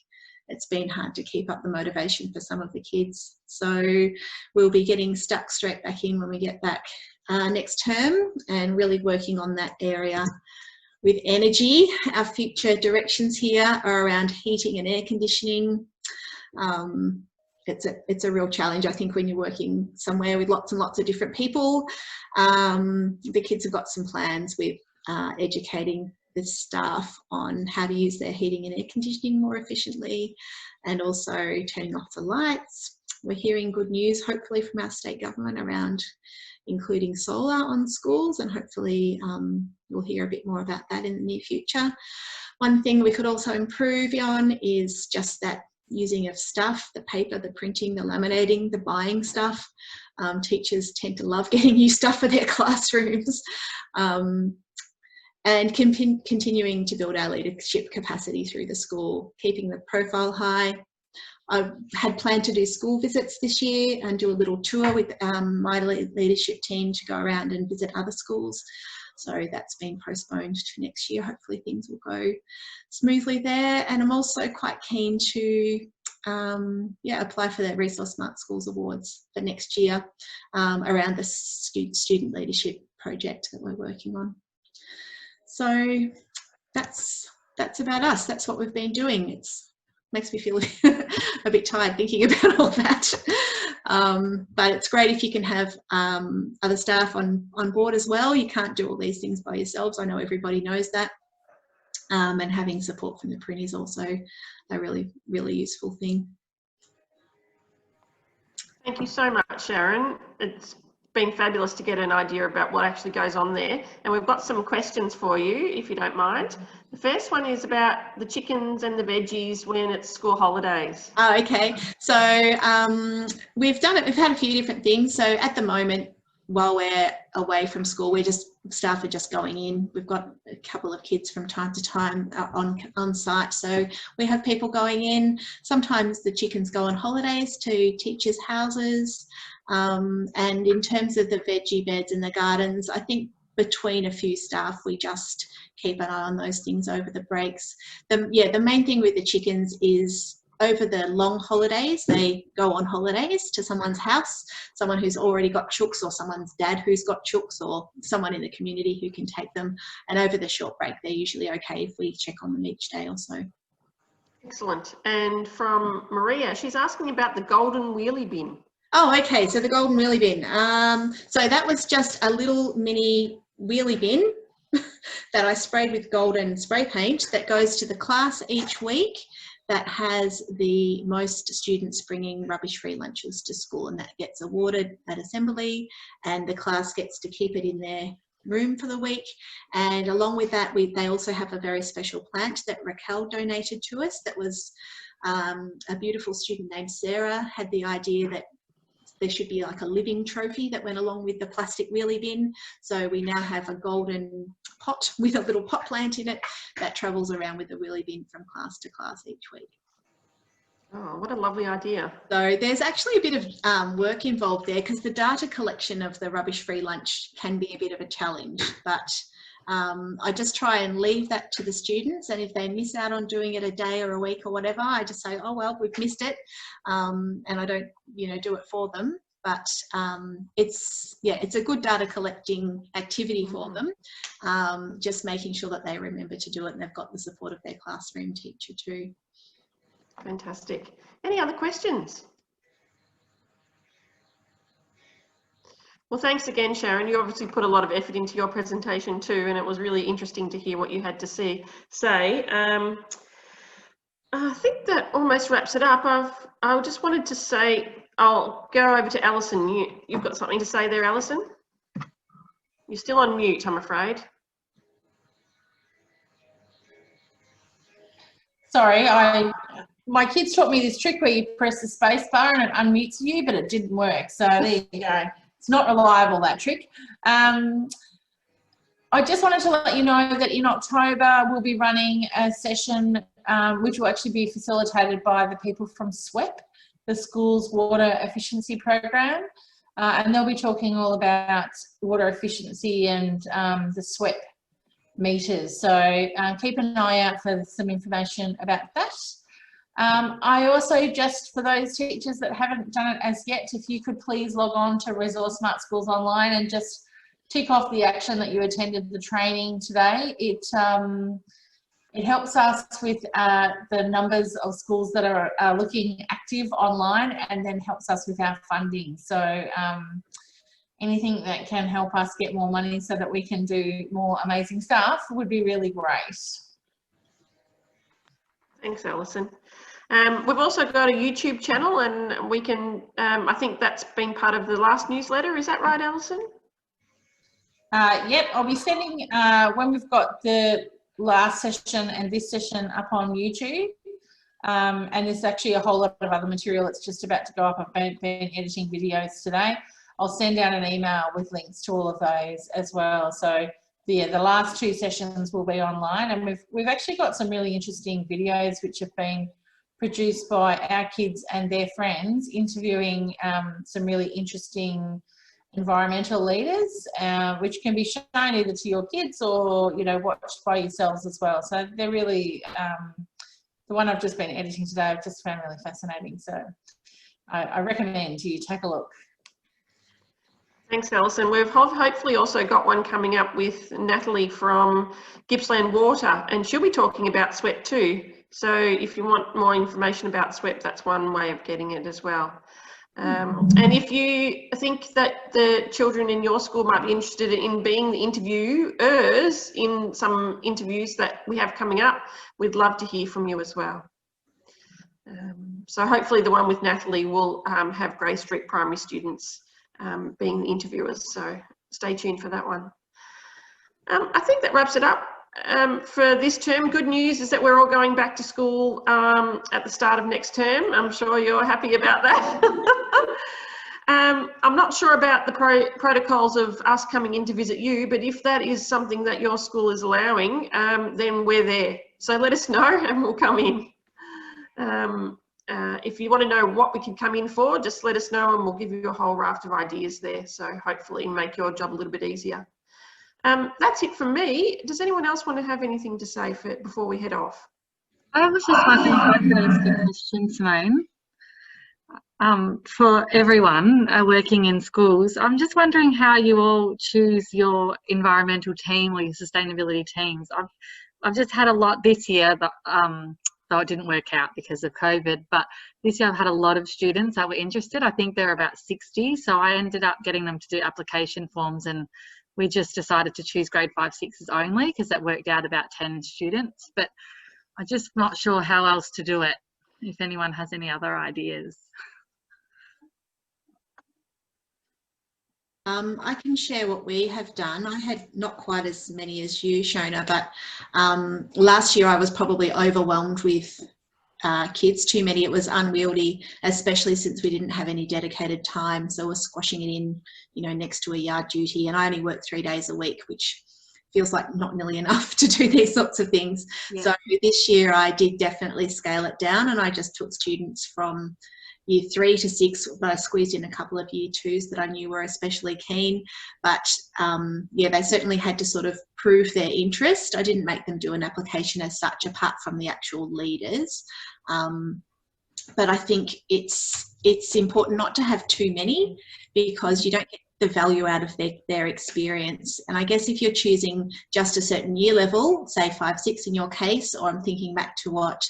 it's been hard to keep up the motivation for some of the kids. So we'll be getting stuck straight back in when we get back next term, and really working on that area with energy. Our future directions here are around heating and air conditioning. It's a real challenge, I think, when you're working somewhere with lots and lots of different people. The kids have got some plans with educating the staff on how to use their heating and air conditioning more efficiently, and also turning off the lights. We're hearing good news, hopefully, from our state government around including solar on schools, and hopefully we'll hear a bit more about that in the near future. One thing we could also improve on is just that using of stuff, the paper, the printing, the laminating, the buying stuff. Teachers tend to love getting new stuff for their classrooms, and continuing to build our leadership capacity through the school, keeping the profile high. I had planned to do school visits this year and do a little tour with my leadership team to go around and visit other schools. So that's been postponed to next year. Hopefully things will go smoothly there. And I'm also quite keen to apply for the ResourceSmart Schools Awards for next year around the student leadership project that we're working on. So that's about us. That's what we've been doing. It makes me feel a bit tired thinking about all that. But it's great if you can have other staff on board as well. You can't do all these things by yourselves. I know everybody knows that. and having support from the print is also a really, really useful thing. Thank you so much, Sharon. It's been fabulous to get an idea about what actually goes on there. And we've got some questions for you, if you don't mind. The first one is about the chickens and the veggies when it's school holidays. Oh, okay. So we've had a few different things. So at the moment, while we're away from school, staff are just going in. We've got a couple of kids from time to time on site. So we have people going in. Sometimes the chickens go on holidays to teachers' houses. And in terms of the veggie beds in the gardens, I think between a few staff, we just keep an eye on those things over the breaks. The main thing with the chickens is over the long holidays, they go on holidays to someone's house, someone who's already got chooks, or someone's dad who's got chooks, or someone in the community who can take them. And over the short break, they're usually okay if we check on them each day or so. Excellent. And from Maria, she's asking about the golden wheelie bin. Oh, okay. So the golden wheelie bin. So that was just a little mini wheelie bin that I sprayed with golden spray paint that goes to the class each week, that has the most students bringing rubbish-free lunches to school, and that gets awarded at assembly, and the class gets to keep it in their room for the week. And along with that, they also have a very special plant that Raquel donated to us. That was a beautiful student named Sarah had the idea that there should be like a living trophy that went along with the plastic wheelie bin. So we now have a golden pot with a little pot plant in it that travels around with the wheelie bin from class to class each week. Oh, what a lovely idea. So there's actually a bit of work involved there, because the data collection of the rubbish-free lunch can be a bit of a challenge, but I just try and leave that to the students, and if they miss out on doing it a day or a week or whatever, I just say, oh well, we've missed it, and I don't do it for them. But it's a good data collecting activity for them, just making sure that they remember to do it and they've got the support of their classroom teacher too. Fantastic. Any other questions? Well, thanks again, Sharon. You obviously put a lot of effort into your presentation too, and it was really interesting to hear what you had to say. I think that almost wraps it up. I just wanted to say, I'll go over to Alison. You've got something to say there, Alison? You're still on mute, I'm afraid. Sorry, my kids taught me this trick where you press the space bar and it unmutes you, but it didn't work. So there you go. It's not reliable, that trick. I just wanted to let you know that in October we'll be running a session which will actually be facilitated by the people from SWEP, the school's water efficiency program, and they'll be talking all about water efficiency and the SWEP meters. So keep an eye out for some information about that. I also, just for those teachers that haven't done it as yet, if you could please log on to ResourceSmart Schools Online and just tick off the action that you attended the training today. It helps us with the numbers of schools that are looking active online, and then helps us with our funding. So anything that can help us get more money so that we can do more amazing stuff would be really great. Thanks, Alison. We've also got a YouTube channel, and we can, I think that's been part of the last newsletter. Is that right, Alison? Yep, I'll be sending, when we've got the last session and this session up on YouTube, and there's actually a whole lot of other material that's just about to go up. I've been editing videos today. I'll send out an email with links to all of those as well. So the last two sessions will be online, and we've actually got some really interesting videos which have been produced by our kids and their friends, interviewing some really interesting environmental leaders, which can be shown either to your kids or watched by yourselves as well. So they're really, the one I've just been editing today I've just found really fascinating. So I recommend you take a look. Thanks, Alison. We've hopefully also got one coming up with Natalie from Gippsland Water, and she'll be talking about SWEP too. So if you want more information about SWEP, that's one way of getting it as well. And if you think that the children in your school might be interested in being the interviewers in some interviews that we have coming up, we'd love to hear from you as well. So hopefully the one with Natalie will have Grey Street primary students being the interviewers, so stay tuned for that one. I think that wraps it up for this term. Good news is that we're all going back to school at the start of next term. I'm sure you're happy about that. I'm not sure about the protocols of us coming in to visit you, but if that is something that your school is allowing, then we're there. So let us know and we'll come in. If you want to know what we can come in for, just let us know and we'll give you a whole raft of ideas there. So hopefully make your job a little bit easier. That's it from me. Does anyone else want to have anything to say before we head off? I was just wondering if I could ask a question, Simone. For everyone working in schools, I'm just wondering how you all choose your environmental team or your sustainability teams. I've just had a lot this year, but though it didn't work out because of COVID, but this year I've had a lot of students that were interested. I think there are about 60, so I ended up getting them to do application forms, and we just decided to choose grade 5, 6s only because that worked out about 10 students, but I'm just not sure how else to do it, if anyone has any other ideas. I can share what we have done. I had not quite as many as you, Shona, but last year I was probably overwhelmed with kids, too many. It was unwieldy, especially since we didn't have any dedicated time. So we're squashing it in, you know, next to a yard duty, and I only work 3 days a week, which feels like not nearly enough to do these sorts of things. Yeah. So this year I did definitely scale it down, and I just took students from year 3 to 6, but I squeezed in a couple of year 2s that I knew were especially keen. But yeah, they certainly had to sort of prove their interest. I didn't make them do an application as such, apart from the actual leaders. But I think it's important not to have too many, because you don't get the value out of their experience. And I guess if you're choosing just a certain year level, say 5, 6 in your case, or I'm thinking back to what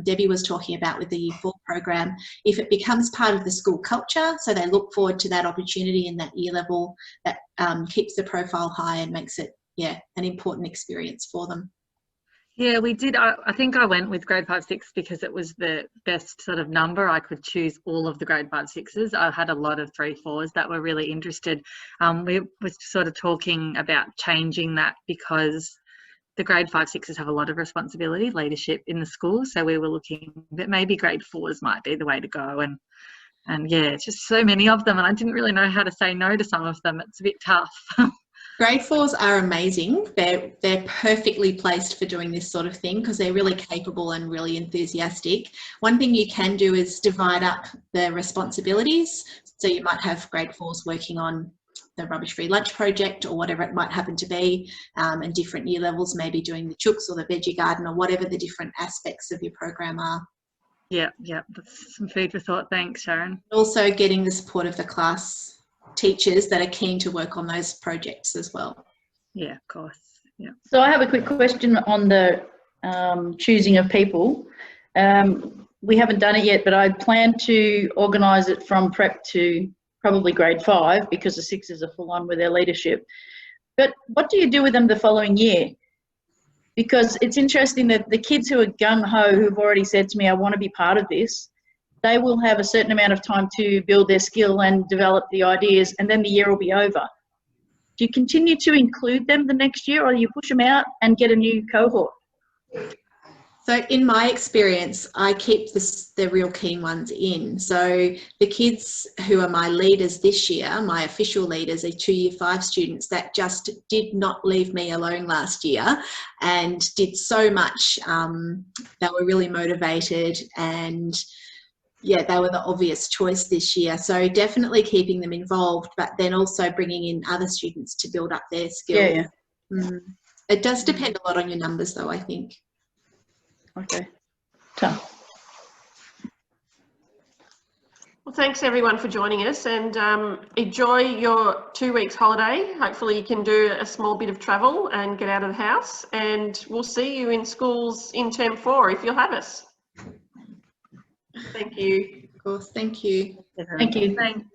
Debbie was talking about with the year 4 program, if it becomes part of the school culture, so they look forward to that opportunity in that year level, that keeps the profile high and makes it, yeah, an important experience for them. Yeah, we did. I think I went with grade 5, 6 because it was the best sort of number. I could choose all of the grade 5, 6s. I had a lot of 3, 4s that were really interested. We were sort of talking about changing that because the grade 5, 6s have a lot of responsibility, leadership in the school. So we were looking that maybe grade 4s might be the way to go. And yeah, it's just so many of them, and I didn't really know how to say no to some of them. It's a bit tough. Grade 4s are amazing. They're perfectly placed for doing this sort of thing because they're really capable and really enthusiastic. One thing you can do is divide up the responsibilities. So you might have grade 4s working on the rubbish-free lunch project or whatever it might happen to be, and different year levels maybe doing the chooks or the veggie garden or whatever the different aspects of your program are. Yeah, that's some food for thought. Thanks, Sharon. Also getting the support of the class teachers that are keen to work on those projects as well. Yeah, of course. Yeah. So I have a quick question on the choosing of people. We haven't done it yet, but I plan to organise it from prep to probably grade 5 because the 6s are full on with their leadership. But what do you do with them the following year? Because it's interesting that the kids who are gung-ho, who've already said to me, I want to be part of this, they will have a certain amount of time to build their skill and develop the ideas, and then the year will be over. Do you continue to include them the next year, or do you push them out and get a new cohort? So in my experience, I keep the real keen ones in. So the kids who are my leaders this year, my official leaders, are 2 year 5 students that just did not leave me alone last year and did so much. They were really motivated, and yeah, they were the obvious choice this year. So definitely keeping them involved, but then also bringing in other students to build up their skills. Yeah. It does depend a lot on your numbers though, I think. Okay. Tough. Well, thanks everyone for joining us, and enjoy your 2 weeks holiday. Hopefully you can do a small bit of travel and get out of the house, and we'll see you in schools in term 4 if you'll have us. Thank you. course. Thank you. Thank you. Thanks.